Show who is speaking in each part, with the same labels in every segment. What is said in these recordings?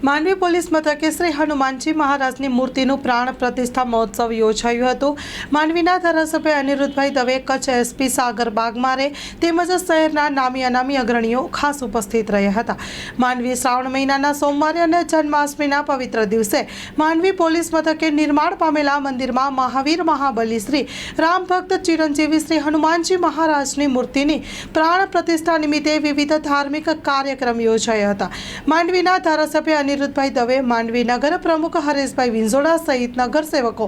Speaker 1: Mandvi police મથકે શ્રી હનુમાનજી મહારાજની મૂર્તિનું પ્રાણ પ્રતિષ્ઠા મહોત્સવ યોજાયું હતું। માંડવીના ધારાસભ્ય અનિરુદ્ધભાઈ દવે, કચ્છ એસપી સાગર બાગમારે તેમજ શહેરના નામી અનામી અગ્રણીઓ ખાસ ઉપસ્થિત રહ્યા હતા। માંડવી શ્રાવણ મહિનાના સોમવારે અને જન્માષ્ટમીના પવિત્ર દિવસે માંડવી પોલીસ મથકે નિર્માણ પામેલા મંદિરમાં મહાવીર મહાબલી શ્રી રામ ભક્ત ચિરંજીવી શ્રી હનુમાનજી મહારાજની મૂર્તિની પ્રાણ પ્રતિષ્ઠા નિમિત્તે વિવિધ ધાર્મિક કાર્યક્રમ યોજાયા હતા। માંડવીના ધારાસભ્ય અનિરુદ્ધભાઈ દવે, માંડવી નગર પ્રમુખ હરેશભાઈ વિંઝોડા સહિત નગરસેવકો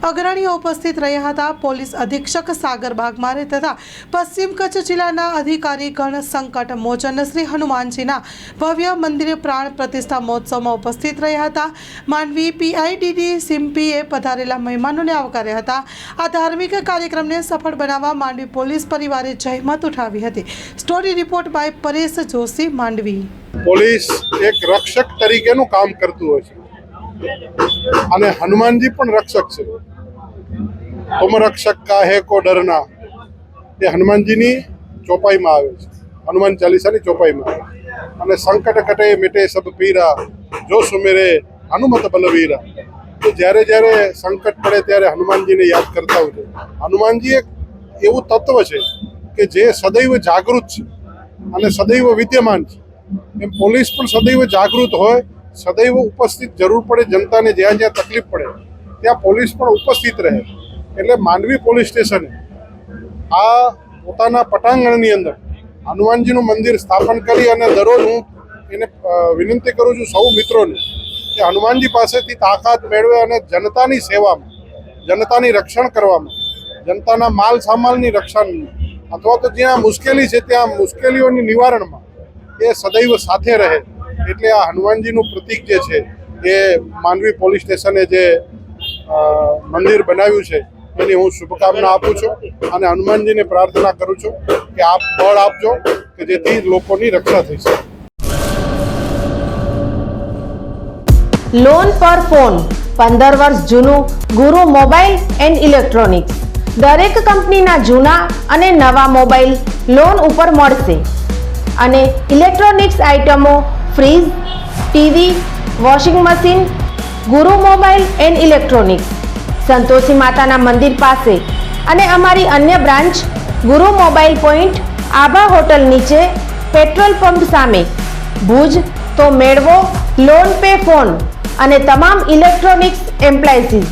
Speaker 1: અગ્રણીઓ ઉપસ્થિત રહ્યા હતા। પોલીસ અધિક્ષક સાગર બાગમારે તથા પશ્ચિમ કચ્છ જિલ્લાના અધિકારીગણ સંકટ મોચન શ્રી હનુમાનજીના ભવ્ય મંદિરે પ્રાણ પ્રતિષ્ઠા મહોત્સવમાં ઉપસ્થિત રહ્યા હતા। માંડવી પીઆઈડીડી સિમ્પીએ પધારેલા મહેમાનોને આવકાર્યા હતા। આ ધાર્મિક કાર્યક્રમને સફળ બનાવવા માંડવી પોલીસ પરિવારે જહેમત ઉઠાવી હતી। Story report by Paresh Joshi, Mandvi.
Speaker 2: Police એક રક્ષક તરીકેનું કામ કરતું હોય છે અને હનુમાનજી પણ રક્ષક છે। તુમ રક્ષક કાહે કો ડરના એ હનુમાનજીની ચોપાઈમાં આવે છે, હનુમાન ચાલીસાની ચોપાઈમાં આવે। અને સંકટ કટે મિટે સબ પીરા જો સુમેરે હનુમત બલવીરા। તો જ્યારે જ્યારે સંકટ પડે ત્યારે હનુમાનજીને યાદ કરતા હોય છે। હનુમાનજી એક એવું તત્વ છે કે જે સદૈવ જાગૃત છે અને સદૈવ વિદ્યમાન છે। એમ પોલીસ પણ સદૈવ જાગૃત હોય, સદૈવ ઉપસ્થિત, જરૂર પડે જનતાને જ્યાં જ્યાં તકલીફ પડે ત્યાં પોલીસ પણ ઉપસ્થિત રહે। એટલે માંડવી પોલીસ સ્ટેશને આ પોતાના પટાંગણની અંદર હનુમાનજીનું મંદિર સ્થાપન કરી અને દરરોજ હું એને વિનંતી કરું છું સૌ મિત્રોને કે હનુમાનજી પાસેથી તાકાત મેળવે અને જનતાની સેવામાં, જનતાની રક્ષણ કરવામાં, જનતાના માલ સામાનની રક્ષણ અથવા તો જ્યાં મુશ્કેલી છે ત્યાં મુશ્કેલીઓની નિવારણમાં એ સદૈવ સાથે રહે। એટલે આ હનુમાનજીનું પ્રતીક જે છે એ માંડવી પોલીસ સ્ટેશને જે મંદિર બનાવ્યું છે એની હું શુભકામના આપું છું અને હનુમાનજીને પ્રાર્થના કરું છું કે આપ બળ આપજો કે જેથી લોકોની રક્ષા થઈ શકે।
Speaker 3: લોન પર ફોન 15 વર્ષ જૂનું ગુરુ મોબાઈલ એન્ડ ઇલેક્ટ્રોનિક્સ દરેક કંપનીના જૂના અને નવા મોબાઈલ લોન ઉપર મળશે અને ઇલેક્ટ્રોનિક્સ આઇટમો ફ્રીજ, ટીવી, વોશિંગ મશીન। ગુરુ મોબાઈલ એન્ડ ઇલેક્ટ્રોનિક્સ સંતોષી માતાના મંદિર પાસે અને અમારી અન્ય બ્રાન્ચ ગુરુ મોબાઈલ પોઈન્ટ આભા હોટલ નીચે પેટ્રોલ પંપ સામે ભુજ। તો મેળવો લોન પે ફોન અને તમામ ઇલેક્ટ્રોનિક્સ એપ્લાયન્સીસ।